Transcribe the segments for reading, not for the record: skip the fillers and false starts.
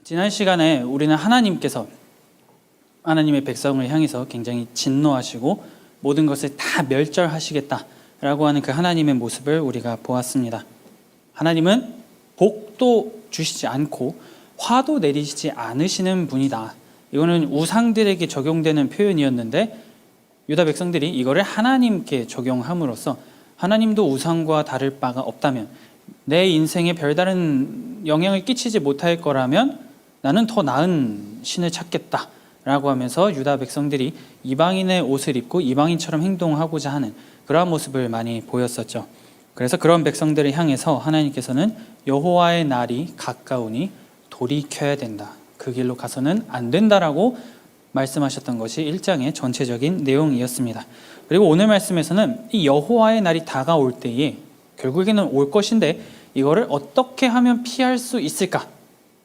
지난 시간에 우리는 하나님께서 하나님의 백성을 향해서 굉장히 진노하시고 모든 것을 다 멸절하시겠다라고 하는 그 하나님의 모습을 우리가 보았습니다. 하나님은 복도 주시지 않고 화도 내리시지 않으시는 분이다. 이거는 우상들에게 적용되는 표현이었는데 유다 백성들이 이거를 하나님께 적용함으로써 하나님도 우상과 다를 바가 없다면, 내 인생에 별다른 영향을 끼치지 못할 거라면 나는 더 나은 신을 찾겠다 라고 하면서 유다 백성들이 이방인의 옷을 입고 이방인처럼 행동하고자 하는 그러한 모습을 많이 보였었죠. 그래서 그런 백성들을 향해서 하나님께서는 여호와의 날이 가까우니 돌이켜야 된다, 그 길로 가서는 안 된다라고 말씀하셨던 것이 1장의 전체적인 내용이었습니다. 그리고 오늘 말씀에서는 이 여호와의 날이 다가올 때에 결국에는 올 것인데 이거를 어떻게 하면 피할 수 있을까?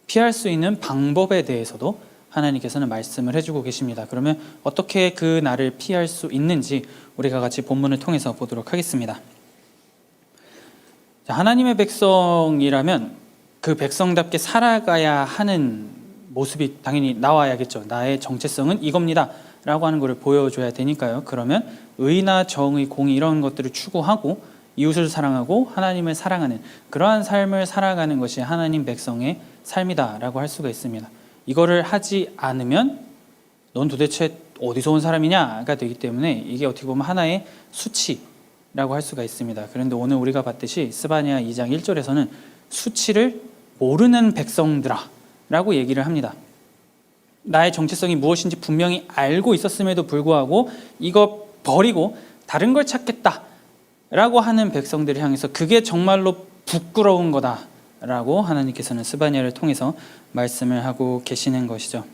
피할 수 있는 방법에 대해서도 하나님께서는 말씀을 해주고 계십니다. 그러면 어떻게 그 날을 피할 수 있는지 우리가 같이 본문을 통해서 보도록 하겠습니다. 하나님의 백성이라면 그 백성답게 살아가야 하는 모습이 당연히 나와야겠죠. 나의 정체성은 이겁니다 라고 하는 것을 보여줘야 되니까요. 그러면 의나 정의, 공의 이런 것들을 추구하고 이웃을 사랑하고 하나님을 사랑하는 그러한 삶을 살아가는 것이 하나님 백성의 삶이다 라고 할 수가 있습니다. 이거를 하지 않으면 넌 도대체 어디서 온 사람이냐가 되기 때문에 이게 어떻게 보면 하나의 수치라고 할 수가 있습니다. 그런데 오늘 우리가 봤듯이 스바냐 2장 1절에서는 수치를 모르는 백성들아 라고 얘기를 합니다. 나의 정체성이 무엇인지 분명히 알고 있었음에도 불구하고 이거 버리고 다른 걸 찾겠다 라고 하는 백성들을 향해서 그게 정말로 부끄러운 거다 라고 하나님께서는 스바냐를 통해서 말씀을 하고 계시는 것이죠.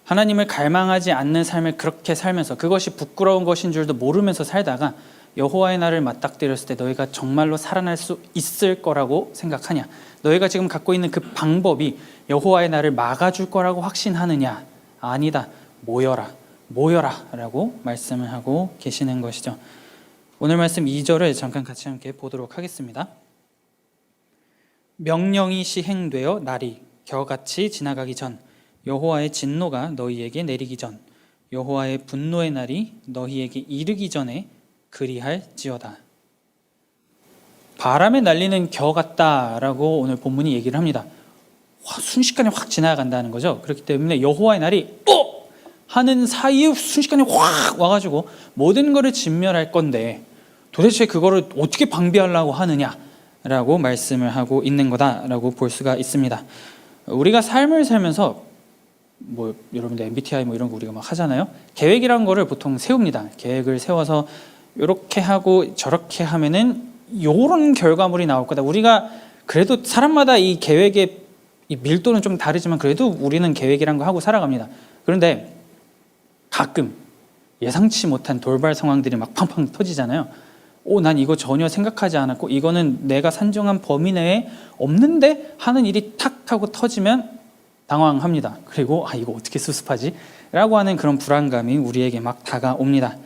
하나님을 갈망하지 않는 삶을 그렇게 살면서 그것이 부끄러운 것인 줄도 모르면서 살다가 여호와의 날을 맞닥뜨렸을 때 너희가 정말로 살아날 수 있을 거라고 생각하냐? 너희가 지금 갖고 있는 그 방법이 여호와의 날을 막아줄 거라고 확신하느냐? 아니다. 모여라. 모여라 라고 말씀을 하고 계시는 것이죠. 오늘 말씀 2절을 잠깐 같이 함께 보도록 하겠습니다. 명령이 시행되어 날이 겨같이 지나가기 전, 여호와의 진노가 너희에게 내리기 전, 여호와의 분노의 날이 너희에게 이르기 전에 그리할지어다. 바람에 날리는 겨 같다라고 오늘 본문이 얘기를 합니다. 순식간에 확 지나간다는 거죠. 그렇기 때문에 여호와의 날이 하는 사이에 순식간에 확 와가지고 모든 것을 진멸할 건데 도대체 그거를 어떻게 방비하려고 하느냐라고 말씀을 하고 있는 거다라고 볼 수가 있습니다. 우리가 삶을 살면서 여러분들 MBTI 이런 거 우리가 막 하잖아요. 계획이란 거를 보통 세웁니다. 계획을 세워서 이렇게 하고 저렇게 하면은 요런 결과물이 나올 거다. 우리가 그래도 사람마다 이 계획의 이 밀도는 좀 다르지만 그래도 우리는 계획이란 거 하고 살아갑니다. 그런데 가끔 예상치 못한 돌발 상황들이 막 팡팡 터지잖아요. 난 이거 전혀 생각하지 않았고 이거는 내가 산정한 범위 내에 없는데 하는 일이 탁 하고 터지면 당황합니다. 그리고 이거 어떻게 수습하지? 라고 하는 그런 불안감이 우리에게 막 다가옵니다.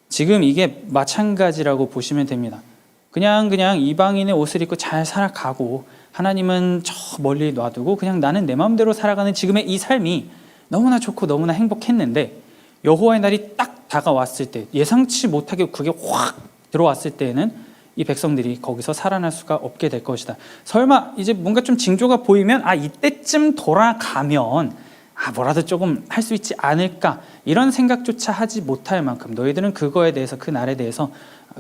지금 이게 마찬가지라고 보시면 됩니다. 그냥 이방인의 옷을 입고 잘 살아가고 하나님은 저 멀리 놔두고 그냥 나는 내 마음대로 살아가는 지금의 이 삶이 너무나 좋고 너무나 행복했는데 여호와의 날이 딱 다가왔을 때 예상치 못하게 그게 확 들어왔을 때에는 이 백성들이 거기서 살아날 수가 없게 될 것이다. 설마 이제 뭔가 좀 징조가 보이면 이때쯤 돌아가면 뭐라도 조금 할 수 있지 않을까 이런 생각조차 하지 못할 만큼 너희들은 그거에 대해서 그 날에 대해서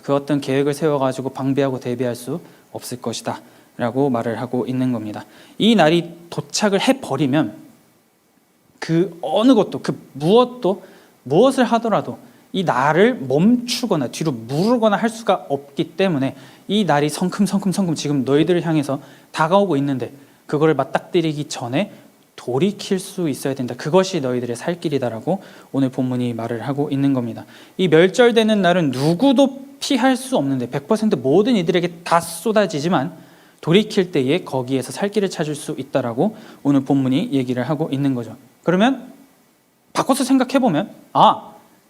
그 어떤 계획을 세워가지고 방비하고 대비할 수 없을 것이다 라고 말을 하고 있는 겁니다. 이 날이 도착을 해버리면 그 어느 것도 그 무엇을 하더라도 이 날을 멈추거나 뒤로 무르거나 할 수가 없기 때문에 이 날이 성큼성큼 지금 너희들을 향해서 다가오고 있는데 그거를 맞닥뜨리기 전에 돌이킬 수 있어야 된다. 그것이 너희들의 살 길이다라고 오늘 본문이 말을 하고 있는 겁니다. 이 멸절되는 날은 누구도 피할 수 없는데 100% 모든 이들에게 다 쏟아지지만 돌이킬 때에 거기에서 살 길을 찾을 수 있다라고 오늘 본문이 얘기를 하고 있는 거죠. 그러면 바꿔서 생각해보면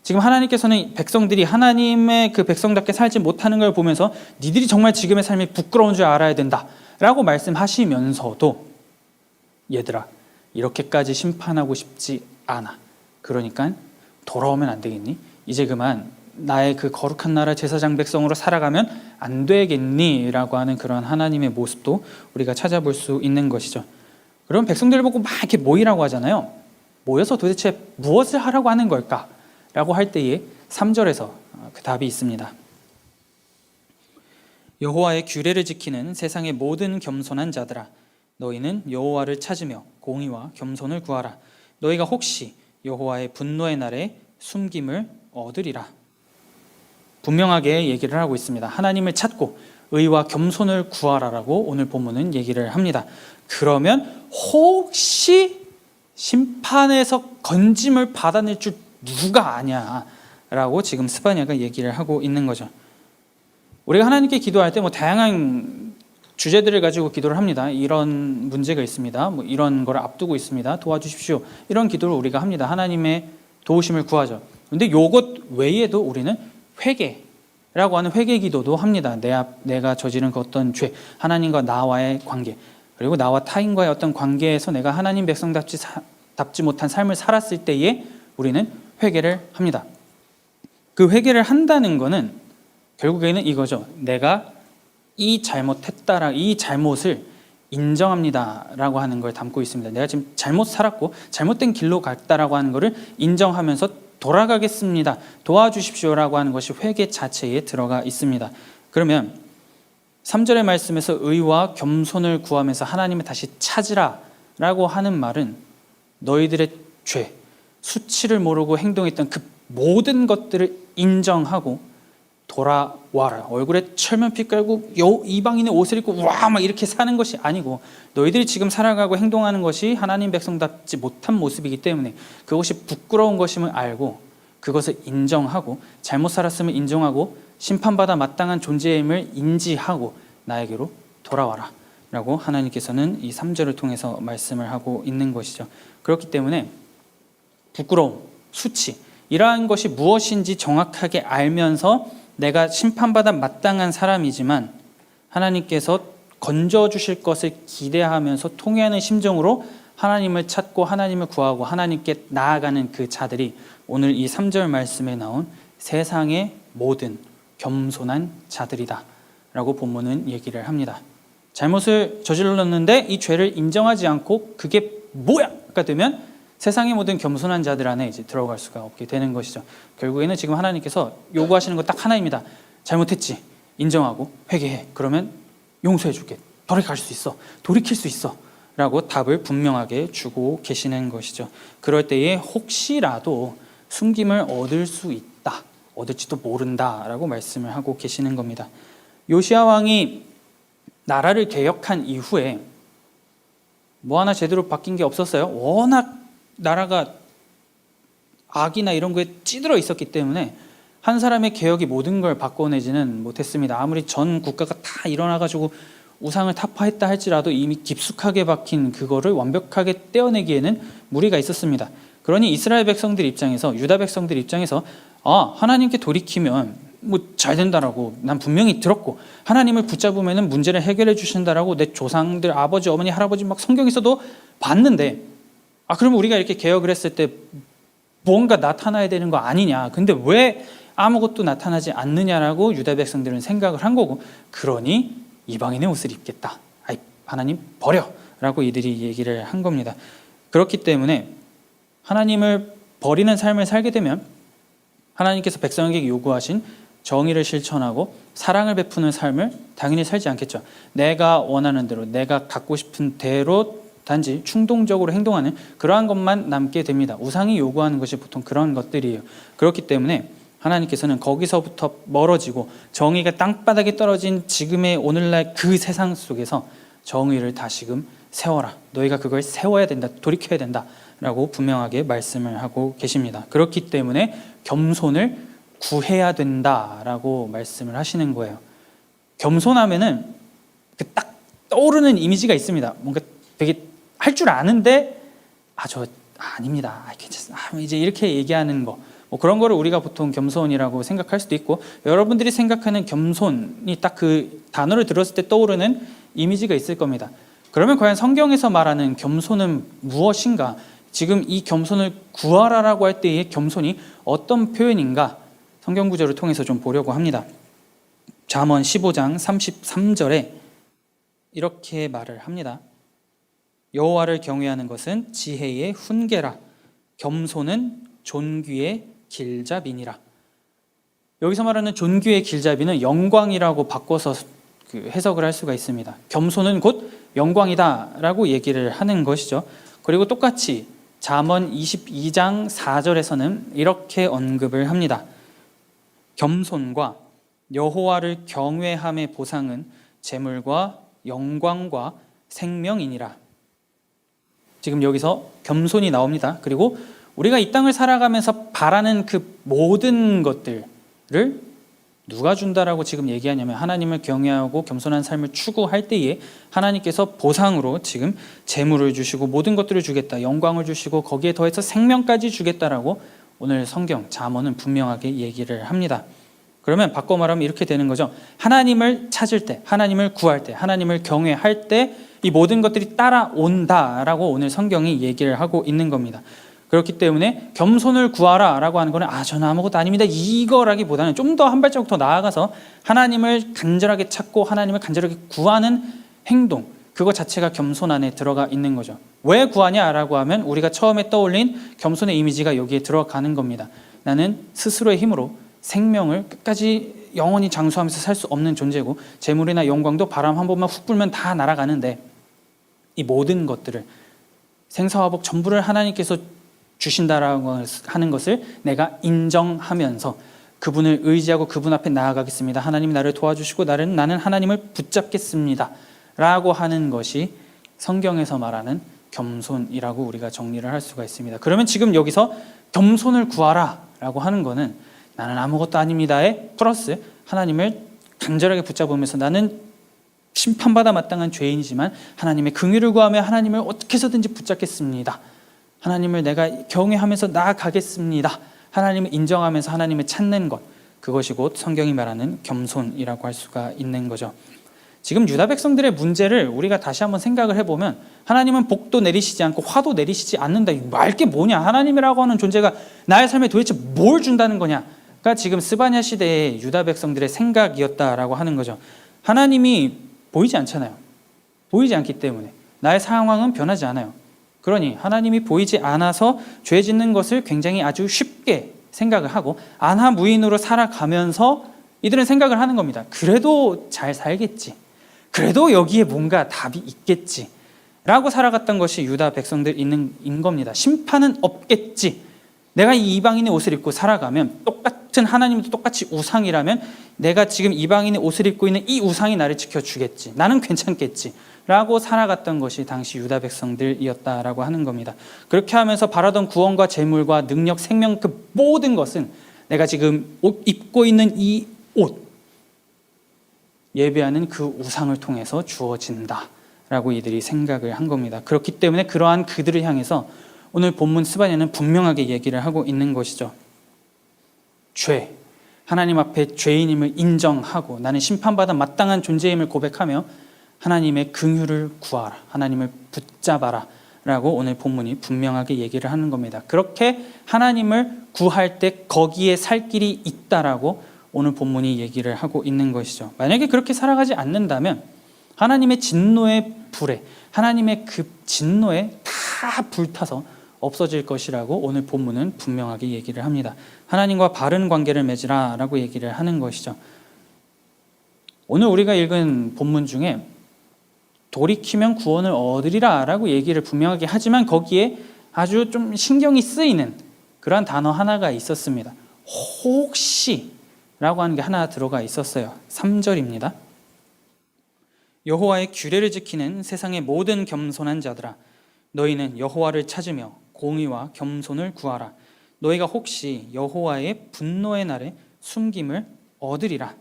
지금 하나님께서는 백성들이 하나님의 그 백성답게 살지 못하는 걸 보면서 니들이 정말 지금의 삶이 부끄러운 줄 알아야 된다 라고 말씀하시면서도 얘들아, 이렇게까지 심판하고 싶지 않아. 그러니까 돌아오면 안 되겠니? 이제 그만 나의 그 거룩한 나라 제사장 백성으로 살아가면 안 되겠니? 라고 하는 그런 하나님의 모습도 우리가 찾아볼 수 있는 것이죠. 그럼 백성들을 보고 막 이렇게 모이라고 하잖아요. 모여서 도대체 무엇을 하라고 하는 걸까? 라고 할 때에 3절에서 그 답이 있습니다. 여호와의 규례를 지키는 세상의 모든 겸손한 자들아, 너희는 여호와를 찾으며 공의와 겸손을 구하라. 너희가 혹시 여호와의 분노의 날에 숨김을 얻으리라. 분명하게 얘기를 하고 있습니다. 하나님을 찾고 의와 겸손을 구하라라고 오늘 본문은 얘기를 합니다. 그러면 혹시 심판에서 건짐을 받아낼 줄 누가 아냐라고 지금 스바냐가 얘기를 하고 있는 거죠. 우리가 하나님께 기도할 때 다양한 주제들을 가지고 기도를 합니다. 이런 문제가 있습니다. 이런 걸 앞두고 있습니다. 도와주십시오. 이런 기도를 우리가 합니다. 하나님의 도우심을 구하죠. 그런데 이것 외에도 우리는 회개라고 하는 회개 기도도 합니다. 내가 저지른 그 어떤 죄, 하나님과 나와의 관계, 그리고 나와 타인과의 어떤 관계에서 내가 하나님 백성답지 못한 삶을 살았을 때에 우리는 회개를 합니다. 그 회개를 한다는 것은 결국에는 이거죠. 내가 이 잘못을 인정합니다라고 하는 걸 담고 있습니다. 내가 지금 잘못 살았고 잘못된 길로 갔다라고 하는 것을 인정하면서 돌아가겠습니다. 도와주십시오라고 하는 것이 회개 자체에 들어가 있습니다. 그러면 3절의 말씀에서 의와 겸손을 구하면서 하나님을 다시 찾으라라고 하는 말은 너희들의 죄, 수치를 모르고 행동했던 그 모든 것들을 인정하고 돌아와라. 얼굴에 철면피 깔고 이방인의 옷을 입고 막 이렇게 사는 것이 아니고 너희들이 지금 살아가고 행동하는 것이 하나님 백성답지 못한 모습이기 때문에 그것이 부끄러운 것임을 알고 그것을 인정하고 잘못 살았음을 인정하고 심판받아 마땅한 존재임을 인지하고 나에게로 돌아와라 라고 하나님께서는 이 3절을 통해서 말씀을 하고 있는 것이죠. 그렇기 때문에 부끄러움, 수치 이러한 것이 무엇인지 정확하게 알면서 내가 심판받아 마땅한 사람이지만 하나님께서 건져주실 것을 기대하면서 통회하는 심정으로 하나님을 찾고 하나님을 구하고 하나님께 나아가는 그 자들이 오늘 이 3절 말씀에 나온 세상의 모든 겸손한 자들이다 라고 본문은 얘기를 합니다. 잘못을 저질렀는데 이 죄를 인정하지 않고 그게 뭐야가 되면 세상의 모든 겸손한 자들 안에 이제 들어갈 수가 없게 되는 것이죠. 결국에는 지금 하나님께서 요구하시는 것 딱 하나입니다. 잘못했지, 인정하고 회개해. 그러면 용서해 줄게. 돌이킬 수 있어. 돌이킬 수 있어. 라고 답을 분명하게 주고 계시는 것이죠. 그럴 때에 혹시라도 숨김을 얻을 수 있다. 얻을지도 모른다. 라고 말씀을 하고 계시는 겁니다. 요시야 왕이 나라를 개혁한 이후에 뭐 하나 제대로 바뀐 게 없었어요. 워낙 나라가 악이나 이런 거에 찌들어 있었기 때문에 한 사람의 개혁이 모든 걸 바꿔내지는 못했습니다. 아무리 전 국가가 다 일어나가지고 우상을 타파했다 할지라도 이미 깊숙하게 박힌 그거를 완벽하게 떼어내기에는 무리가 있었습니다. 그러니 이스라엘 백성들 입장에서, 유다 백성들 입장에서 하나님께 돌이키면 잘 된다라고 난 분명히 들었고 하나님을 붙잡으면 문제를 해결해 주신다라고 내 조상들, 아버지, 어머니, 할아버지 막 성경에서도 봤는데 그러면 우리가 이렇게 개혁을 했을 때 뭔가 나타나야 되는 거 아니냐. 근데 왜 아무것도 나타나지 않느냐라고 유다 백성들은 생각을 한 거고 그러니 이방인의 옷을 입겠다. 하나님 버려 라고 이들이 얘기를 한 겁니다. 그렇기 때문에 하나님을 버리는 삶을 살게 되면 하나님께서 백성에게 요구하신 정의를 실천하고 사랑을 베푸는 삶을 당연히 살지 않겠죠. 내가 원하는 대로 내가 갖고 싶은 대로 단지 충동적으로 행동하는 그러한 것만 남게 됩니다. 우상이 요구하는 것이 보통 그런 것들이에요. 그렇기 때문에 하나님께서는 거기서부터 멀어지고 정의가 땅바닥에 떨어진 지금의 오늘날 그 세상 속에서 정의를 다시금 세워라. 너희가 그걸 세워야 된다. 돌이켜야 된다. 라고 분명하게 말씀을 하고 계십니다. 그렇기 때문에 겸손을 구해야 된다라고 말씀을 하시는 거예요. 겸손하면은 그 딱 떠오르는 이미지가 있습니다. 뭔가 되게 할 줄 아는데 아닙니다. 괜찮습니다. 이제 이렇게 얘기하는 거. 그런 거를 우리가 보통 겸손이라고 생각할 수도 있고 여러분들이 생각하는 겸손이 딱 그 단어를 들었을 때 떠오르는 이미지가 있을 겁니다. 그러면 과연 성경에서 말하는 겸손은 무엇인가? 지금 이 겸손을 구하라라고 할 때의 겸손이 어떤 표현인가? 성경 구절을 통해서 좀 보려고 합니다. 잠언 15장 33절에 이렇게 말을 합니다. 여호와를 경외하는 것은 지혜의 훈계라. 겸손은 존귀의 길잡이니라. 여기서 말하는 존귀의 길잡이는 영광이라고 바꿔서 해석을 할 수가 있습니다. 겸손은 곧 영광이다라고 얘기를 하는 것이죠. 그리고 똑같이 잠언 22장 4절에서는 이렇게 언급을 합니다. 겸손과 여호와를 경외함의 보상은 재물과 영광과 생명이니라. 지금 여기서 겸손이 나옵니다. 그리고 우리가 이 땅을 살아가면서 바라는 그 모든 것들을 누가 준다라고 지금 얘기하냐면 하나님을 경외하고 겸손한 삶을 추구할 때에 하나님께서 보상으로 지금 재물을 주시고 모든 것들을 주겠다, 영광을 주시고 거기에 더해서 생명까지 주겠다라고 오늘 성경 잠언은 분명하게 얘기를 합니다. 그러면 바꿔 말하면 이렇게 되는 거죠. 하나님을 찾을 때, 하나님을 구할 때, 하나님을 경외할 때 이 모든 것들이 따라온다라고 오늘 성경이 얘기를 하고 있는 겁니다. 그렇기 때문에 겸손을 구하라라고 하는 거는 저는 아무것도 아닙니다 이거라기보다는 좀 더 한 발자국 더 나아가서 하나님을 간절하게 찾고 하나님을 간절하게 구하는 행동, 그거 자체가 겸손 안에 들어가 있는 거죠. 왜 구하냐라고 하면 우리가 처음에 떠올린 겸손의 이미지가 여기에 들어가는 겁니다. 나는 스스로의 힘으로 생명을 끝까지 영원히 장수하면서 살 수 없는 존재고 재물이나 영광도 바람 한 번만 훅 불면 다 날아가는데 이 모든 것들을 생사화복 전부를 하나님께서 주신다라고 하는 것을 내가 인정하면서 그분을 의지하고 그분 앞에 나아가겠습니다. 하나님이 나를 도와주시고 나는 하나님을 붙잡겠습니다 라고 하는 것이 성경에서 말하는 겸손이라고 우리가 정리를 할 수가 있습니다. 그러면 지금 여기서 겸손을 구하라 라고 하는 거는 나는 아무것도 아닙니다에 플러스 하나님을 간절하게 붙잡으면서 나는 심판받아 마땅한 죄인이지만 하나님의 긍휼을 구하며 하나님을 어떻게 해서든지 붙잡겠습니다. 하나님을 내가 경외하면서 나아가겠습니다. 하나님을 인정하면서 하나님을 찾는 것, 그것이 곧 성경이 말하는 겸손이라고 할 수가 있는 거죠. 지금 유다 백성들의 문제를 우리가 다시 한번 생각을 해보면 하나님은 복도 내리시지 않고 화도 내리시지 않는다. 말 게 뭐냐? 하나님이라고 하는 존재가 나의 삶에 도대체 뭘 준다는 거냐가 지금 스바냐 시대의 유다 백성들의 생각이었다라고 하는 거죠. 하나님이 보이지 않잖아요. 보이지 않기 때문에 나의 상황은 변하지 않아요. 그러니 하나님이 보이지 않아서 죄 짓는 것을 굉장히 아주 쉽게 생각을 하고 안하무인으로 살아가면서 이들은 생각을 하는 겁니다. 그래도 잘 살겠지. 그래도 여기에 뭔가 답이 있겠지. 라고 살아갔던 것이 유다 백성들인 겁니다. 심판은 없겠지. 내가 이 이방인의 옷을 입고 살아가면 똑같은 하나님도 똑같이 우상이라면 내가 지금 이방인의 옷을 입고 있는 이 우상이 나를 지켜주겠지. 나는 괜찮겠지. 라고 살아갔던 것이 당시 유다 백성들이었다라고 하는 겁니다. 그렇게 하면서 바라던 구원과 재물과 능력, 생명 그 모든 것은 내가 지금 입고 있는 이 옷, 예배하는 그 우상을 통해서 주어진다라고 이들이 생각을 한 겁니다. 그렇기 때문에 그러한 그들을 향해서 오늘 본문 스바냐는 분명하게 얘기를 하고 있는 것이죠. 죄, 하나님 앞에 죄인임을 인정하고 나는 심판받아 마땅한 존재임을 고백하며 하나님의 긍휼을 구하라, 하나님을 붙잡아라 라고 오늘 본문이 분명하게 얘기를 하는 겁니다. 그렇게 하나님을 구할 때 거기에 살 길이 있다라고 오늘 본문이 얘기를 하고 있는 것이죠. 만약에 그렇게 살아가지 않는다면 하나님의 진노의 불에, 하나님의 그 진노에 다 불타서 없어질 것이라고 오늘 본문은 분명하게 얘기를 합니다. 하나님과 바른 관계를 맺으라 라고 얘기를 하는 것이죠. 오늘 우리가 읽은 본문 중에 돌이키면 구원을 얻으리라 라고 얘기를 분명하게 하지만 거기에 아주 좀 신경이 쓰이는 그런 단어 하나가 있었습니다. 혹시 라고 하는 게 하나 들어가 있었어요. 3절입니다. 여호와의 규례를 지키는 세상의 모든 겸손한 자들아, 너희는 여호와를 찾으며 공의와 겸손을 구하라. 너희가 혹시 여호와의 분노의 날에 숨김을 얻으리라.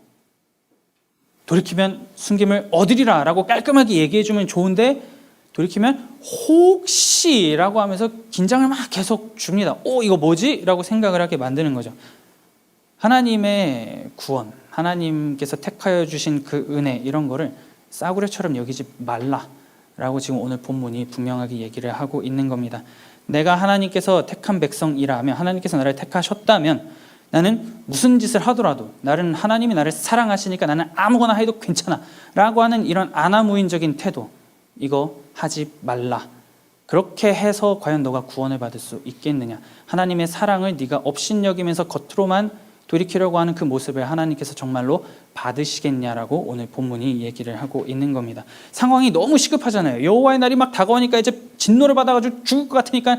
돌이키면 숨김을 얻으리라 라고 깔끔하게 얘기해주면 좋은데 돌이키면 혹시라고 하면서 긴장을 막 계속 줍니다. 이거 뭐지? 라고 생각을 하게 만드는 거죠. 하나님의 구원, 하나님께서 택하여 주신 그 은혜 이런 거를 싸구려처럼 여기지 말라 라고 지금 오늘 본문이 분명하게 얘기를 하고 있는 겁니다. 내가 하나님께서 택한 백성이라면, 하나님께서 나를 택하셨다면 나는 무슨 짓을 하더라도 하나님이 나를 사랑하시니까 나는 아무거나 해도 괜찮아 라고 하는 이런 아나무인적인 태도, 이거 하지 말라. 그렇게 해서 과연 너가 구원을 받을 수 있겠느냐? 하나님의 사랑을 네가 업신여기면서 겉으로만 돌이키려고 하는 그 모습을 하나님께서 정말로 받으시겠냐라고 오늘 본문이 얘기를 하고 있는 겁니다. 상황이 너무 시급하잖아요. 여호와의 날이 막 다가오니까 이제 진노를 받아가지고 죽을 것 같으니까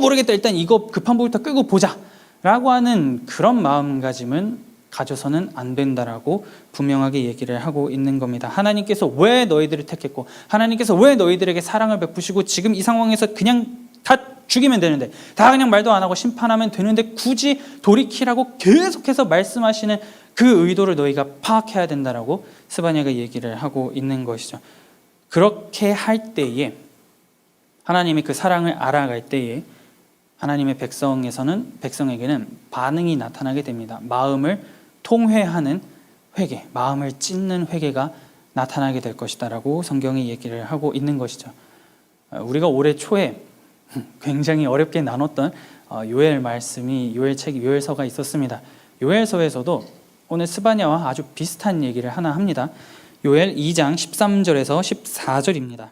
모르겠다, 일단 이거 급한 불부터 끄고 보자 라고 하는 그런 마음가짐은 가져서는 안 된다라고 분명하게 얘기를 하고 있는 겁니다. 하나님께서 왜 너희들을 택했고, 하나님께서 왜 너희들에게 사랑을 베푸시고, 지금 이 상황에서 그냥 다 죽이면 되는데, 다 그냥 말도 안 하고 심판하면 되는데 굳이 돌이키라고 계속해서 말씀하시는 그 의도를 너희가 파악해야 된다라고 스바냐가 얘기를 하고 있는 것이죠. 그렇게 할 때에, 하나님의 그 사랑을 알아갈 때에 하나님의 백성에게는 반응이 나타나게 됩니다. 마음을 통회하는 회개, 마음을 찢는 회개가 나타나게 될 것이다 라고 성경이 얘기를 하고 있는 것이죠. 우리가 올해 초에 굉장히 어렵게 나눴던 요엘 말씀이, 요엘서가 있었습니다. 요엘서에서도 오늘 스바냐와 아주 비슷한 얘기를 하나 합니다. 요엘 2장 13절에서 14절입니다.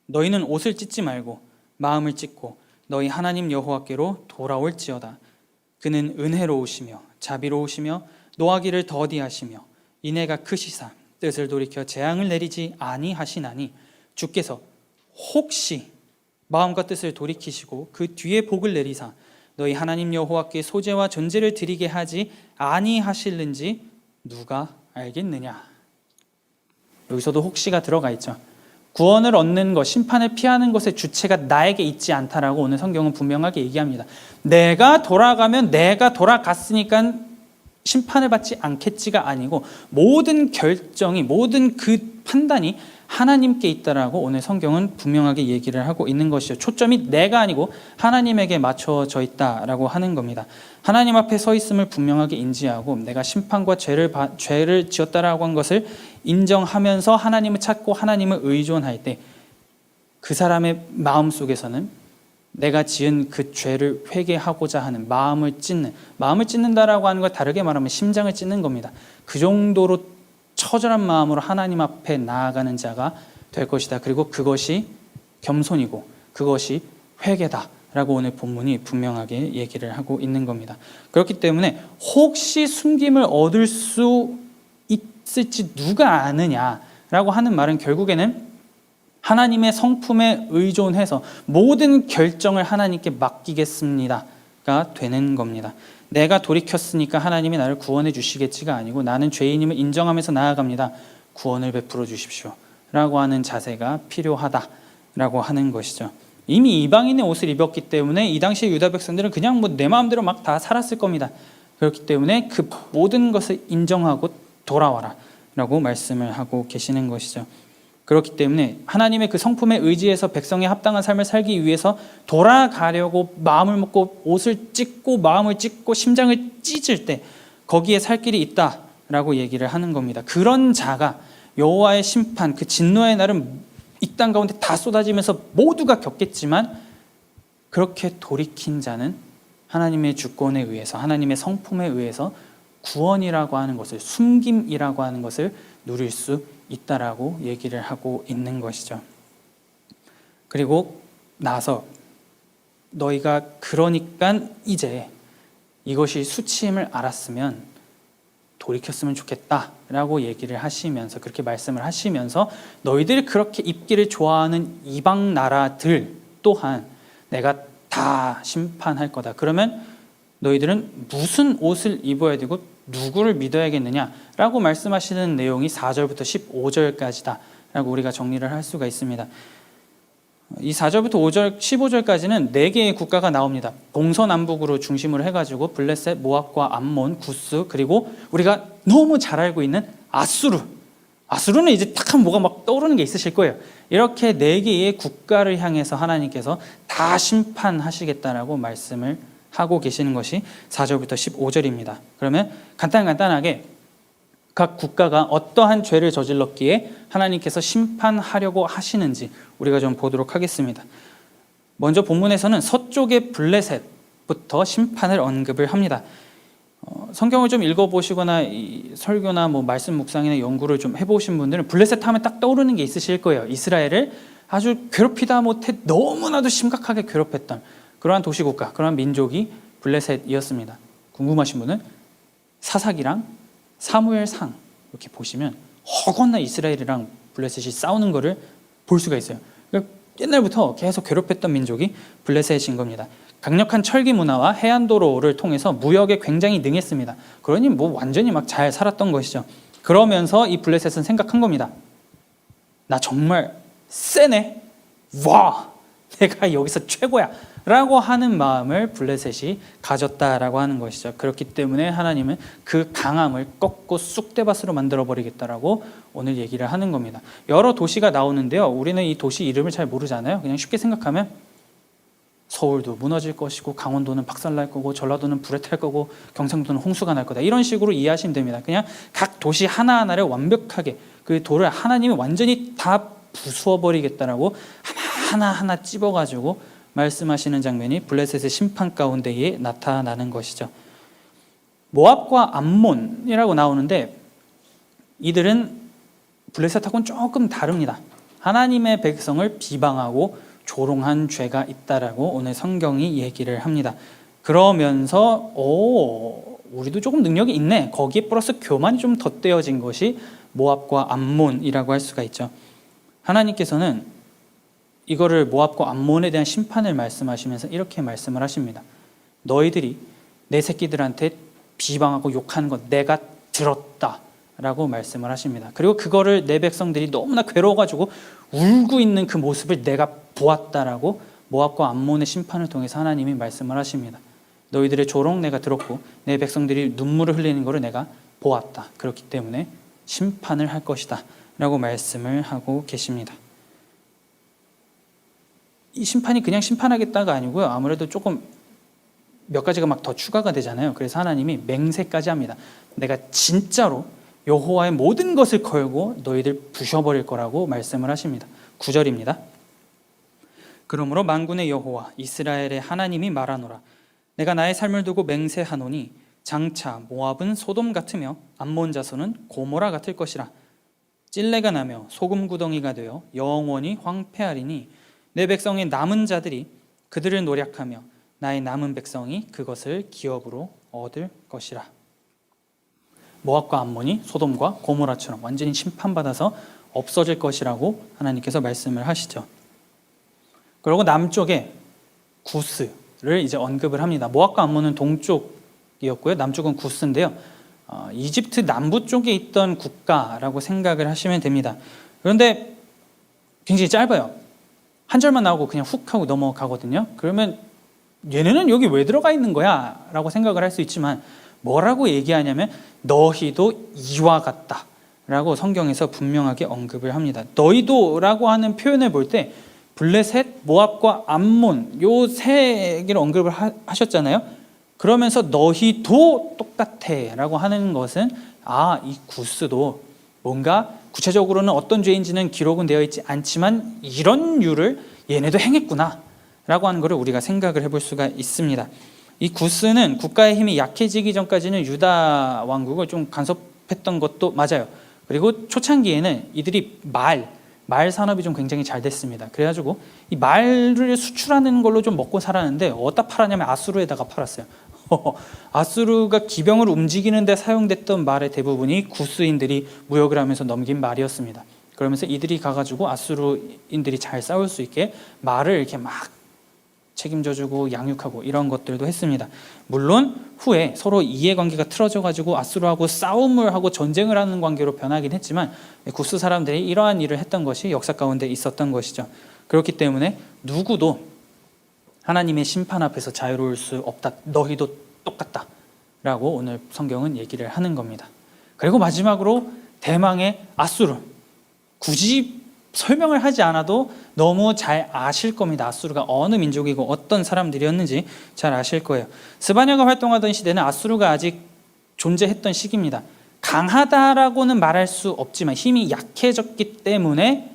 너희는 옷을 찢지 말고 마음을 찢고 너희 하나님 여호와께로 돌아올지어다. 그는 은혜로우시며 자비로우시며 노하기를 더디하시며 인애가 크시사 뜻을 돌이켜 재앙을 내리지 아니하시나니 주께서 혹시 마음과 뜻을 돌이키시고 그 뒤에 복을 내리사 너희 하나님 여호와께 소제와 전제를 드리게 하지 아니하실는지 누가 알겠느냐. 여기서도 혹시가 들어가 있죠. 구원을 얻는 것, 심판을 피하는 것의 주체가 나에게 있지 않다라고 오늘 성경은 분명하게 얘기합니다. 내가 돌아가면 내가 돌아갔으니까 심판을 받지 않겠지가 아니고, 모든 결정이, 모든 그 판단이 하나님께 있다라고 오늘 성경은 분명하게 얘기를 하고 있는 것이죠. 초점이 내가 아니고 하나님에게 맞춰져 있다라고 하는 겁니다. 하나님 앞에 서 있음을 분명하게 인지하고 내가 심판과 죄를 지었다라고 한 것을 인정하면서 하나님을 찾고 하나님을 의존할 때, 그 사람의 마음 속에서는 내가 지은 그 죄를 회개하고자 하는 마음을 찢는다라고 하는 걸 다르게 말하면 심장을 찢는 겁니다. 그 정도로 처절한 마음으로 하나님 앞에 나아가는 자가 될 것이다. 그리고 그것이 겸손이고 그것이 회개다라고 오늘 본문이 분명하게 얘기를 하고 있는 겁니다. 그렇기 때문에 혹시 숨김을 얻을 수 있을지 누가 아느냐라고 하는 말은 결국에는 하나님의 성품에 의존해서 모든 결정을 하나님께 맡기겠습니다가 되는 겁니다. 내가 돌이켰으니까 하나님이 나를 구원해 주시겠지가 아니고, 나는 죄인임을 인정하면서 나아갑니다. 구원을 베풀어 주십시오 라고 하는 자세가 필요하다라고 하는 것이죠. 이미 이방인의 옷을 입었기 때문에 이 당시 유다 백성들은 그냥 내 마음대로 막 다 살았을 겁니다. 그렇기 때문에 그 모든 것을 인정하고 돌아와라 라고 말씀을 하고 계시는 것이죠. 그렇기 때문에 하나님의 그 성품에 의지해서 백성의 합당한 삶을 살기 위해서 돌아가려고 마음을 먹고 옷을 찢고 마음을 찢고 심장을 찢을 때 거기에 살 길이 있다라고 얘기를 하는 겁니다. 그런 자가 여호와의 심판, 그 진노의 날은 이 땅 가운데 다 쏟아지면서 모두가 겪겠지만, 그렇게 돌이킨 자는 하나님의 주권에 의해서, 하나님의 성품에 의해서 구원이라고 하는 것을, 숨김이라고 하는 것을 누릴 수 있다라고 얘기를 하고 있는 것이죠. 그리고 나서 너희가 그러니까 이제 이것이 수치임을 알았으면 돌이켰으면 좋겠다라고 얘기를 하시면서, 그렇게 말씀을 하시면서 너희들이 그렇게 입기를 좋아하는 이방 나라들 또한 내가 다 심판할 거다. 그러면 너희들은 무슨 옷을 입어야 되고 누구를 믿어야겠느냐라고 말씀하시는 내용이 4절부터 15절까지다 라고 우리가 정리를 할 수가 있습니다. 이 4절부터 5절, 15절까지는 4개의 국가가 나옵니다. 동서남북으로 중심으로 해가지고 블레셋, 모압과 암몬, 구스, 그리고 우리가 너무 잘 알고 있는 아수르는 이제 딱 하면 뭐가 막 떠오르는 게 있으실 거예요. 이렇게 4개의 국가를 향해서 하나님께서 다 심판하시겠다라고 말씀을 하고 계시는 것이 4절부터 15절입니다. 그러면 간단하게 각 국가가 어떠한 죄를 저질렀기에 하나님께서 심판하려고 하시는지 우리가 좀 보도록 하겠습니다. 먼저 본문에서는 서쪽의 블레셋부터 심판을 언급을 합니다. 성경을 좀 읽어보시거나 이 설교나 뭐 말씀 묵상이나 연구를 좀 해보신 분들은 블레셋 하면 딱 떠오르는 게 있으실 거예요. 이스라엘을 아주 괴롭히다 못해 너무나도 심각하게 괴롭혔던 그러한 도시국가, 그러한 민족이 블레셋이었습니다. 궁금하신 분은 사사기랑 사무엘상 이렇게 보시면 허건나 이스라엘이랑 블레셋이 싸우는 거를 볼 수가 있어요. 그러니까 옛날부터 계속 괴롭혔던 민족이 블레셋인 겁니다. 강력한 철기 문화와 해안도로를 통해서 무역에 굉장히 능했습니다. 그러니 뭐 완전히 막 잘 살았던 것이죠. 그러면서 이 블레셋은 생각한 겁니다. 나 정말 세네. 와, 내가 여기서 최고야 라고 하는 마음을 블레셋이 가졌다라고 하는 것이죠. 그렇기 때문에 하나님은 그 강함을 꺾고 쑥대밭으로 만들어버리겠다라고 오늘 얘기를 하는 겁니다. 여러 도시가 나오는데요, 우리는 이 도시 이름을 잘 모르잖아요. 그냥 쉽게 생각하면 서울도 무너질 것이고, 강원도는 박살날 거고, 전라도는 불에 탈 거고, 경상도는 홍수가 날 거다, 이런 식으로 이해하시면 됩니다. 그냥 각 도시 하나하나를 완벽하게 그 돌을 하나님이 완전히 다 부수어버리겠다라고 하나하나 찝어가지고 말씀하시는 장면이 블레셋의 심판 가운데에 나타나는 것이죠. 모압과 암몬이라고 나오는데 이들은 블레셋하고는 조금 다릅니다. 하나님의 백성을 비방하고 조롱한 죄가 있다라고 오늘 성경이 얘기를 합니다. 그러면서 우리도 조금 능력이 있네, 거기에 플러스 교만이 좀 덧대어진 것이 모압과 암몬이라고 할 수가 있죠. 하나님께서는 이거를 모압과 암몬에 대한 심판을 말씀하시면서 이렇게 말씀을 하십니다. 너희들이 내 새끼들한테 비방하고 욕하는 것 내가 들었다 라고 말씀을 하십니다. 그리고 그거를 내 백성들이 너무나 괴로워가지고 울고 있는 그 모습을 내가 보았다라고 모압과 암몬의 심판을 통해서 하나님이 말씀을 하십니다. 너희들의 조롱 내가 들었고 내 백성들이 눈물을 흘리는 것을 내가 보았다. 그렇기 때문에 심판을 할 것이다 라고 말씀을 하고 계십니다. 이 심판이 그냥 심판하겠다가 아니고요, 아무래도 조금 몇 가지가 막 더 추가가 되잖아요. 그래서 하나님이 맹세까지 합니다. 내가 진짜로 여호와의 모든 것을 걸고 너희들 부셔버릴 거라고 말씀을 하십니다. 9절입니다. 그러므로 만군의 여호와 이스라엘의 하나님이 말하노라. 내가 나의 삶을 두고 맹세하노니 장차 모압은 소돔 같으며 암몬 자손은 고모라 같을 것이라. 찔레가 나며 소금 구덩이가 되어 영원히 황폐하리니 내 백성의 남은 자들이 그들을 노략하며 나의 남은 백성이 그것을 기업으로 얻을 것이라. 모압과 암몬이 소돔과 고모라처럼 완전히 심판받아서 없어질 것이라고 하나님께서 말씀을 하시죠. 그리고 남쪽에 구스를 이제 언급을 합니다. 모압과 암몬은 동쪽이었고요, 남쪽은 구스인데요, 이집트 남부 쪽에 있던 국가라고 생각을 하시면 됩니다. 그런데 굉장히 짧아요. 한 절만 나오고 그냥 훅 하고 넘어가거든요. 그러면 얘네는 여기 왜 들어가 있는 거야? 라고 생각을 할 수 있지만 뭐라고 얘기하냐면 너희도 이와 같다 라고 성경에서 분명하게 언급을 합니다. 너희도 라고 하는 표현을 볼 때 블레셋, 모압과 암몬 요 세 개를 언급을 하셨잖아요. 그러면서 너희도 똑같아 라고 하는 것은 이 구스도 뭔가 구체적으로는 어떤 죄인지는 기록은 되어 있지 않지만 이런 류를 얘네도 행했구나 라고 하는 것을 우리가 생각을 해볼 수가 있습니다. 이 구스는 국가의 힘이 약해지기 전까지는 유다 왕국을 좀 간섭했던 것도 맞아요. 그리고 초창기에는 이들이 말 산업이 좀 굉장히 잘 됐습니다. 그래가지고 이 말을 수출하는 걸로 좀 먹고 살았는데 어디다 팔았냐면 아수르에다가 팔았어요. 아수르가 기병을 움직이는 데 사용됐던 말의 대부분이 구스인들이 무역을 하면서 넘긴 말이었습니다. 그러면서 이들이 가가지고 아수르인들이 잘 싸울 수 있게 말을 이렇게 막 책임져주고 양육하고 이런 것들도 했습니다. 물론 후에 서로 이해관계가 틀어져가지고 아수르하고 싸움을 하고 전쟁을 하는 관계로 변하긴 했지만 구스 사람들이 이러한 일을 했던 것이 역사 가운데 있었던 것이죠. 그렇기 때문에 누구도 하나님의 심판 앞에서 자유로울 수 없다. 너희도 똑같다 라고 오늘 성경은 얘기를 하는 겁니다. 그리고 마지막으로 대망의 아수르, 굳이 설명을 하지 않아도 너무 잘 아실 겁니다. 아수르가 어느 민족이고 어떤 사람들이었는지 잘 아실 거예요. 스바냐가 활동하던 시대는 아수르가 아직 존재했던 시기입니다. 강하다라고는 말할 수 없지만 힘이 약해졌기 때문에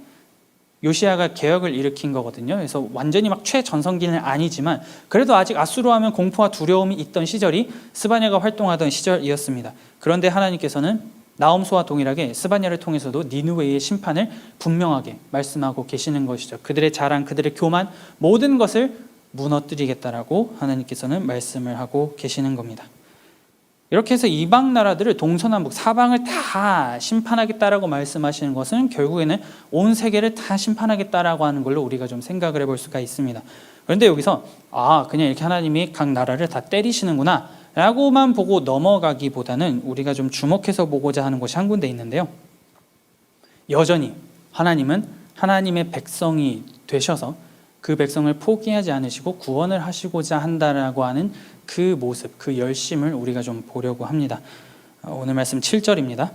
요시야가 개혁을 일으킨 거거든요. 그래서 완전히 막 최전성기는 아니지만 그래도 아직 아수르 하면 공포와 두려움이 있던 시절이 스바냐가 활동하던 시절이었습니다. 그런데 하나님께서는 나홈소와 동일하게 스바냐를 통해서도 니느웨의 심판을 분명하게 말씀하고 계시는 것이죠. 그들의 자랑, 그들의 교만, 모든 것을 무너뜨리겠다라고 하나님께서는 말씀을 하고 계시는 겁니다. 이렇게 해서 이방 나라들을 동서남북 사방을 다 심판하겠다라고 말씀하시는 것은 결국에는 온 세계를 다 심판하겠다라고 하는 걸로 우리가 좀 생각을 해볼 수가 있습니다. 그런데 여기서 그냥 이렇게 하나님이 각 나라를 다 때리시는구나 라고만 보고 넘어가기보다는 우리가 좀 주목해서 보고자 하는 것이 한 군데 있는데요. 여전히 하나님은 하나님의 백성이 되셔서 그 백성을 포기하지 않으시고 구원을 하시고자 한다라고 하는 그 모습, 그 열심을 우리가 좀 보려고 합니다. 오늘 말씀 7절입니다.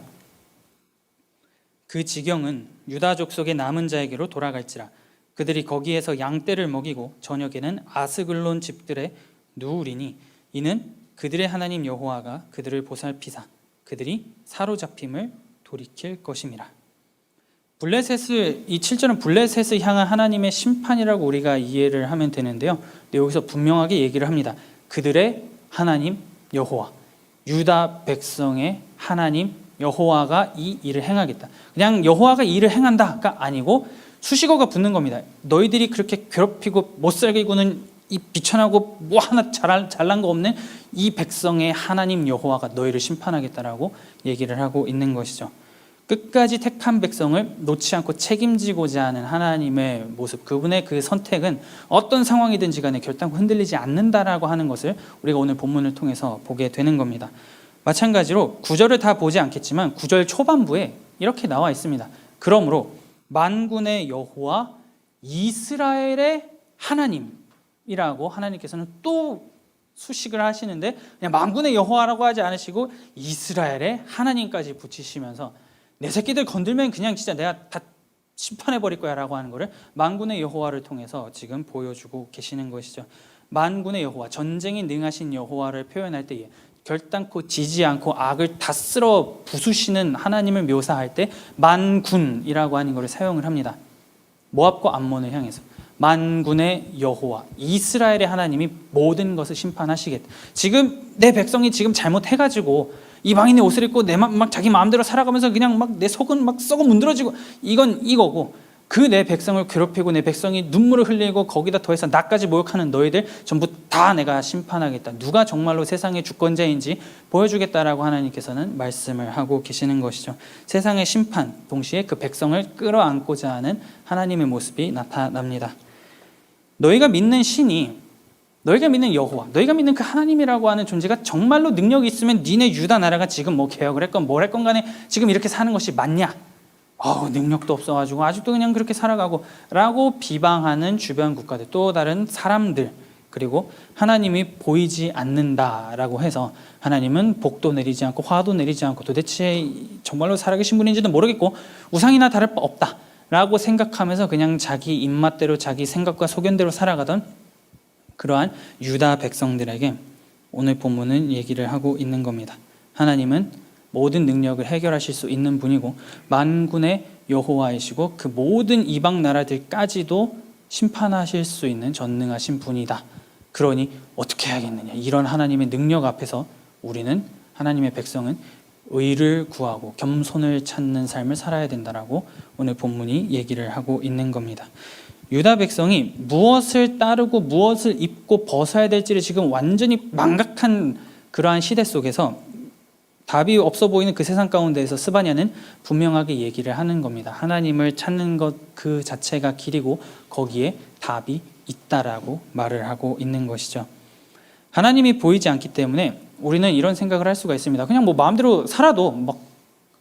그 지경은 유다 족속의 남은 자에게로 돌아갈지라. 그들이 거기에서 양떼를 먹이고 저녁에는 아스글론 집들에 누우리니 이는 그들의 하나님 여호와가 그들을 보살피사 그들이 사로잡힘을 돌이킬 것임이라. 블레셋을, 이 7절은 블레셋을 향한 하나님의 심판이라고 우리가 이해를 하면 되는데요. 근데 여기서 분명하게 얘기를 합니다. 그들의 하나님 여호와, 유다 백성의 하나님 여호와가 이 일을 행하겠다. 그냥 여호와가 이 일을 행한다가 아니고 수식어가 붙는 겁니다. 너희들이 그렇게 괴롭히고 못살게 구는 이 비천하고 뭐 하나 잘난 거 없는 이 백성의 하나님 여호와가 너희를 심판하겠다라고 얘기를 하고 있는 것이죠. 끝까지 택한 백성을 놓지 않고 책임지고자 하는 하나님의 모습, 그분의 그 선택은 어떤 상황이든지 간에 결단코 흔들리지 않는다라고 하는 것을 우리가 오늘 본문을 통해서 보게 되는 겁니다. 마찬가지로 9절을 다 보지 않겠지만 9절 초반부에 이렇게 나와 있습니다. 그러므로 만군의 여호와 이스라엘의 하나님이라고 하나님께서는 또 수식을 하시는데 그냥 만군의 여호와라고 하지 않으시고 이스라엘의 하나님까지 붙이시면서 내 새끼들 건들면 그냥 진짜 내가 다 심판해버릴 거야 라고 하는 것을 만군의 여호와를 통해서 지금 보여주고 계시는 것이죠. 만군의 여호와, 전쟁이 능하신 여호와를 표현할 때에 결단코 지지 않고 악을 다 쓸어 부수시는 하나님을 묘사할 때 만군이라고 하는 것을 사용을 합니다. 모압과 암몬을 향해서 만군의 여호와, 이스라엘의 하나님이 모든 것을 심판하시겠다. 지금 내 백성이 지금 잘못해가지고 이방인의 옷을 입고 막 자기 마음대로 살아가면서 그냥 막 내 속은 막 썩어 문드러지고 이건 이거고, 그 내 백성을 괴롭히고 내 백성이 눈물을 흘리고 거기다 더해서 나까지 모욕하는 너희들 전부 다 내가 심판하겠다. 누가 정말로 세상의 주권자인지 보여주겠다라고 하나님께서는 말씀을 하고 계시는 것이죠. 세상의 심판 동시에 그 백성을 끌어안고자 하는 하나님의 모습이 나타납니다. 너희가 믿는 신이, 너희가 믿는 여호와, 너희가 믿는 그 하나님이라고 하는 존재가 정말로 능력이 있으면 니네 유다 나라가 지금 뭐 개혁을 했건 뭘 했건 간에 지금 이렇게 사는 것이 맞냐? 능력도 없어가지고 아직도 그냥 그렇게 살아가고 라고 비방하는 주변 국가들, 또 다른 사람들, 그리고 하나님이 보이지 않는다라고 해서 하나님은 복도 내리지 않고 화도 내리지 않고 도대체 정말로 살아계신 분인지도 모르겠고 우상이나 다를 바 없다 라고 생각하면서 그냥 자기 입맛대로 자기 생각과 소견대로 살아가던 그러한 유다 백성들에게 오늘 본문은 얘기를 하고 있는 겁니다. 하나님은 모든 능력을 해결하실 수 있는 분이고 만군의 여호와이시고 그 모든 이방 나라들까지도 심판하실 수 있는 전능하신 분이다. 그러니 어떻게 해야겠느냐. 이런 하나님의 능력 앞에서 우리는, 하나님의 백성은 의를 구하고 겸손을 찾는 삶을 살아야 된다라고 오늘 본문이 얘기를 하고 있는 겁니다. 유다 백성이 무엇을 따르고 무엇을 입고 벗어야 될지를 지금 완전히 망각한 그러한 시대 속에서 답이 없어 보이는 그 세상 가운데에서 스바냐는 분명하게 얘기를 하는 겁니다. 하나님을 찾는 것 그 자체가 길이고 거기에 답이 있다라고 말을 하고 있는 것이죠. 하나님이 보이지 않기 때문에 우리는 이런 생각을 할 수가 있습니다. 그냥 뭐 마음대로 살아도 막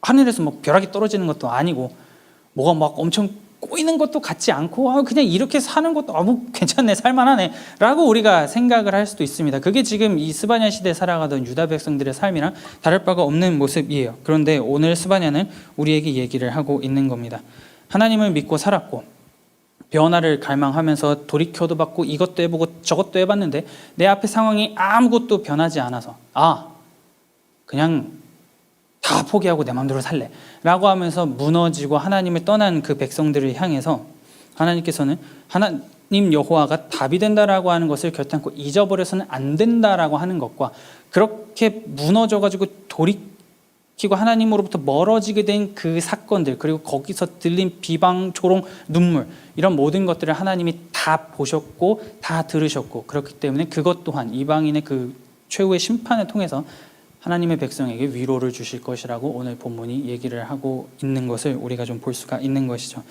하늘에서 막 벼락이 떨어지는 것도 아니고 뭐가 막 엄청 꼬이는 것도 같지 않고 그냥 이렇게 사는 것도 뭐 괜찮네, 살만하네 라고 우리가 생각을 할 수도 있습니다. 그게 지금 이 스바냐 시대에 살아가던 유다 백성들의 삶이랑 다를 바가 없는 모습이에요. 그런데 오늘 스바냐는 우리에게 얘기를 하고 있는 겁니다. 하나님을 믿고 살았고 변화를 갈망하면서 돌이켜도 받고 이것도 해보고 저것도 해봤는데 내 앞에 상황이 아무것도 변하지 않아서 그냥 다 포기하고 내 마음대로 살래 라고 하면서 무너지고 하나님을 떠난 그 백성들을 향해서 하나님께서는 하나님 여호와가 답이 된다라고 하는 것을 결단코 잊어버려서는 안 된다라고 하는 것과 그렇게 무너져가지고 돌이키고 하나님으로부터 멀어지게 된 그 사건들, 그리고 거기서 들린 비방, 조롱, 눈물, 이런 모든 것들을 하나님이 다 보셨고 다 들으셨고, 그렇기 때문에 그것 또한 이방인의 그 최후의 심판을 통해서 하나님의 백성에게 위로를 주실 것이라고 오늘 본문이 얘기를 하고 있는 것을 우리가 좀 볼 수가 있는 것이죠.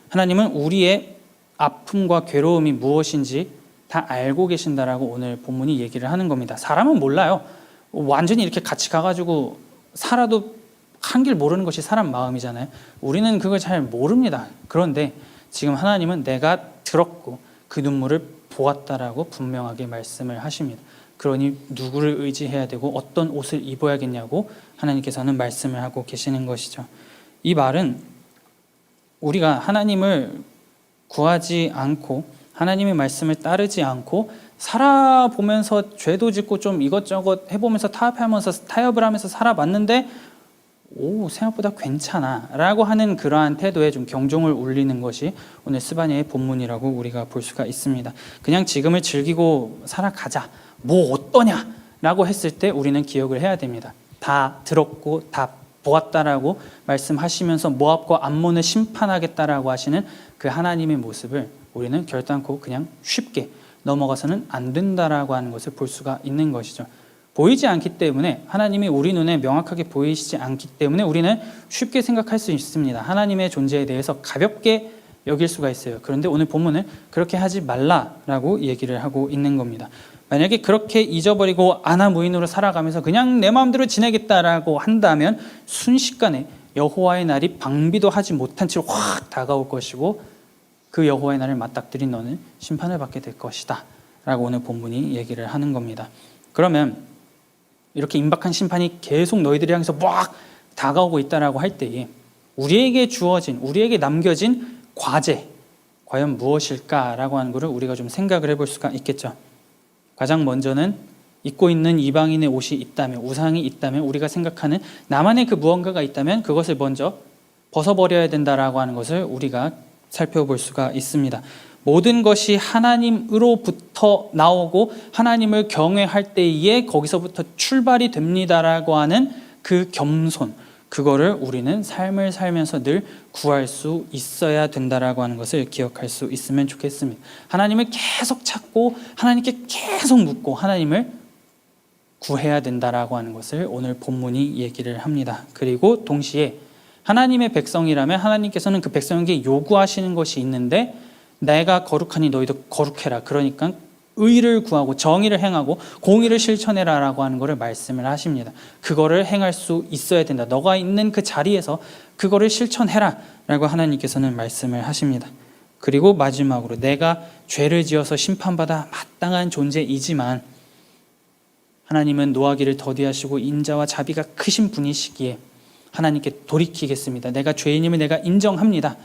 하나님은 우리의 아픔과 괴로움이 무엇인지 다 알고 계신다라고 오늘 본문이 얘기를 하는 겁니다. 사람은 몰라요. 완전히 이렇게 같이 가가지고 살아도 한 길 모르는 것이 사람 마음이잖아요. 우리는 그걸 잘 모릅니다. 그런데 지금 하나님은 내가 들었고 그 눈물을 보았다라고 분명하게 말씀을 하십니다. 그러니 누구를 의지해야 되고 어떤 옷을 입어야겠냐고 하나님께서는 말씀을 하고 계시는 것이죠. 이 말은 우리가 하나님을 구하지 않고 하나님의 말씀을 따르지 않고 살아보면서 죄도 짓고 좀 이것저것 해보면서 타협을 하면서 살아봤는데 생각보다 괜찮아 라고 하는 그러한 태도에 좀 경종을 울리는 것이 오늘 스바냐의 본문이라고 우리가 볼 수가 있습니다. 그냥 지금을 즐기고 살아가자, 뭐 어떠냐 라고 했을 때 우리는 기억을 해야 됩니다. 다 들었고 다 보았다라고 말씀하시면서 모압과 암몬을 심판하겠다라고 하시는 그 하나님의 모습을 우리는 결단코 그냥 쉽게 넘어가서는 안 된다라고 하는 것을 볼 수가 있는 것이죠. 보이지 않기 때문에, 하나님이 우리 눈에 명확하게 보이시지 않기 때문에 우리는 쉽게 생각할 수 있습니다. 하나님의 존재에 대해서 가볍게 여길 수가 있어요. 그런데 오늘 본문은 그렇게 하지 말라라고 얘기를 하고 있는 겁니다. 만약에 그렇게 잊어버리고 아나무인으로 살아가면서 그냥 내 마음대로 지내겠다라고 한다면 순식간에 여호와의 날이 방비도 하지 못한 채로 확 다가올 것이고, 그 여호와의 날을 맞닥뜨린 너는 심판을 받게 될 것이다 라고 오늘 본문이 얘기를 하는 겁니다. 그러면 이렇게 임박한 심판이 계속 너희들을 향해서 막 다가오고 있다라고 할 때에 우리에게 주어진, 우리에게 남겨진 과제, 과연 무엇일까라고 하는 것을 우리가 좀 생각을 해볼 수가 있겠죠. 가장 먼저는 입고 있는 이방인의 옷이 있다면, 우상이 있다면, 우리가 생각하는 나만의 그 무언가가 있다면 그것을 먼저 벗어버려야 된다라고 하는 것을 우리가 살펴볼 수가 있습니다. 모든 것이 하나님으로부터 나오고 하나님을 경외할 때에 거기서부터 출발이 됩니다라고 하는 그 겸손, 그거를 우리는 삶을 살면서 늘 구할 수 있어야 된다라고 하는 것을 기억할 수 있으면 좋겠습니다. 하나님을 계속 찾고 하나님께 계속 묻고 하나님을 구해야 된다라고 하는 것을 오늘 본문이 얘기를 합니다. 그리고 동시에 하나님의 백성이라면 하나님께서는 그 백성에게 요구하시는 것이 있는데, 내가 거룩하니 너희도 거룩해라. 그러니까 의를 구하고 정의를 행하고 공의를 실천해라 라고 하는 것을 말씀을 하십니다. 그거를 행할 수 있어야 된다. 너가 있는 그 자리에서 그거를 실천해라 라고 하나님께서는 말씀을 하십니다. 그리고 마지막으로 내가 죄를 지어서 심판받아 마땅한 존재이지만 하나님은 노하기를 더디하시고 인자와 자비가 크신 분이시기에 하나님께 돌이키겠습니다. 내가 죄인임을 내가 인정합니다.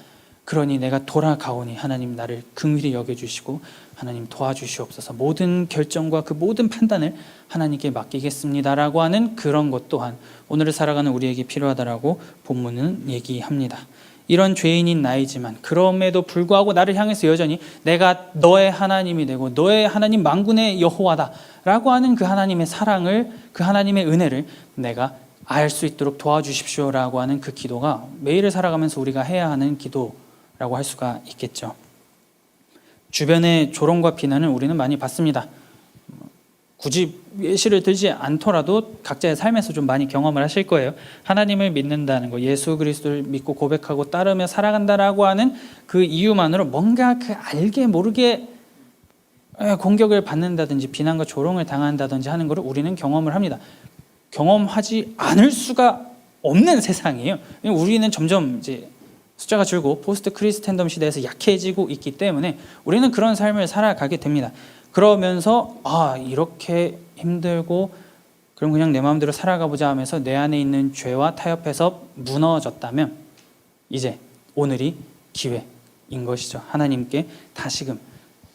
그러니 내가 돌아가오니 하나님 나를 긍휼히 여겨주시고 하나님 도와주시옵소서, 모든 결정과 그 모든 판단을 하나님께 맡기겠습니다라고 하는 그런 것 또한 오늘을 살아가는 우리에게 필요하다라고 본문은 얘기합니다. 이런 죄인인 나이지만 그럼에도 불구하고 나를 향해서 여전히 내가 너의 하나님이 되고 너의 하나님 만군의 여호와다라고 하는 그 하나님의 사랑을, 그 하나님의 은혜를 내가 알 수 있도록 도와주십시오라고 하는 그 기도가 매일을 살아가면서 우리가 해야 하는 기도라고 할 수가 있겠죠. 주변의 조롱과 비난을 우리는 많이 받습니다. 굳이 예시를 들지 않더라도 각자의 삶에서 좀 많이 경험을 하실 거예요. 하나님을 믿는다는 거, 예수 그리스도를 믿고 고백하고 따르며 살아간다라고 하는 그 이유만으로 뭔가 그 알게 모르게 공격을 받는다든지 비난과 조롱을 당한다든지 하는 것을 우리는 경험을 합니다. 경험하지 않을 수가 없는 세상이에요. 우리는 점점 이제 숫자가 줄고 포스트 크리스텐덤 시대에서 약해지고 있기 때문에 우리는 그런 삶을 살아가게 됩니다. 그러면서 이렇게 힘들고 그럼 그냥 내 마음대로 살아가 보자 하면서 내 안에 있는 죄와 타협해서 무너졌다면 이제 오늘이 기회인 것이죠. 하나님께 다시금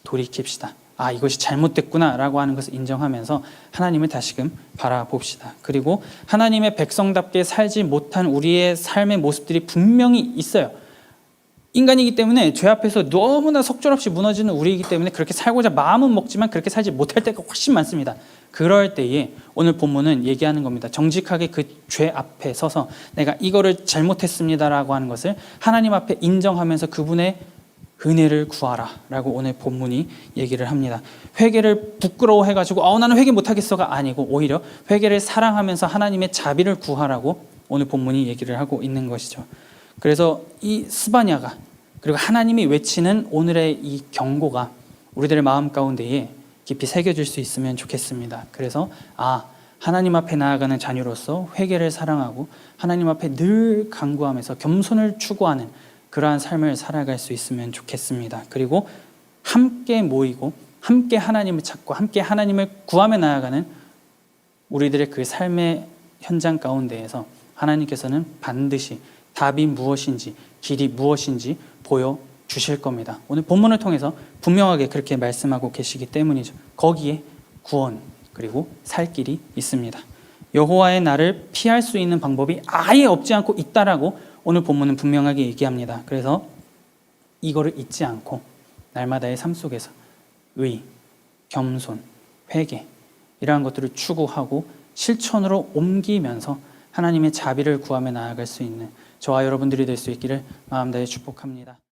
돌이킵시다. 아, 이것이 잘못됐구나라고 하는 것을 인정하면서 하나님을 다시금 바라봅시다. 그리고 하나님의 백성답게 살지 못한 우리의 삶의 모습들이 분명히 있어요. 인간이기 때문에 죄 앞에서 너무나 속절없이 무너지는 우리이기 때문에 그렇게 살고자 마음은 먹지만 그렇게 살지 못할 때가 훨씬 많습니다. 그럴 때에 오늘 본문은 얘기하는 겁니다. 정직하게 그 죄 앞에 서서 내가 이거를 잘못했습니다라고 하는 것을 하나님 앞에 인정하면서 그분의 은혜를 구하라 라고 오늘 본문이 얘기를 합니다. 회개를 부끄러워해가지고 나는 회개 못하겠어가 아니고 오히려 회개를 사랑하면서 하나님의 자비를 구하라고 오늘 본문이 얘기를 하고 있는 것이죠. 그래서 이 스바냐가 그리고 하나님이 외치는 오늘의 이 경고가 우리들의 마음 가운데에 깊이 새겨질 수 있으면 좋겠습니다. 그래서 하나님 앞에 나아가는 자녀로서 회개를 사랑하고 하나님 앞에 늘 간구하면서 겸손을 추구하는 그러한 삶을 살아갈 수 있으면 좋겠습니다. 그리고 함께 모이고 함께 하나님을 찾고 함께 하나님을 구하며 나아가는 우리들의 그 삶의 현장 가운데에서 하나님께서는 반드시 답이 무엇인지 길이 무엇인지 보여주실 겁니다. 오늘 본문을 통해서 분명하게 그렇게 말씀하고 계시기 때문이죠. 거기에 구원 그리고 살 길이 있습니다. 여호와의 날을 피할 수 있는 방법이 아예 없지 않고 있다라고 오늘 본문은 분명하게 얘기합니다. 그래서 이거를 잊지 않고 날마다의 삶 속에서 의, 겸손, 회개 이러한 것들을 추구하고 실천으로 옮기면서 하나님의 자비를 구하며 나아갈 수 있는 저와 여러분들이 될 수 있기를 마음 다해 축복합니다.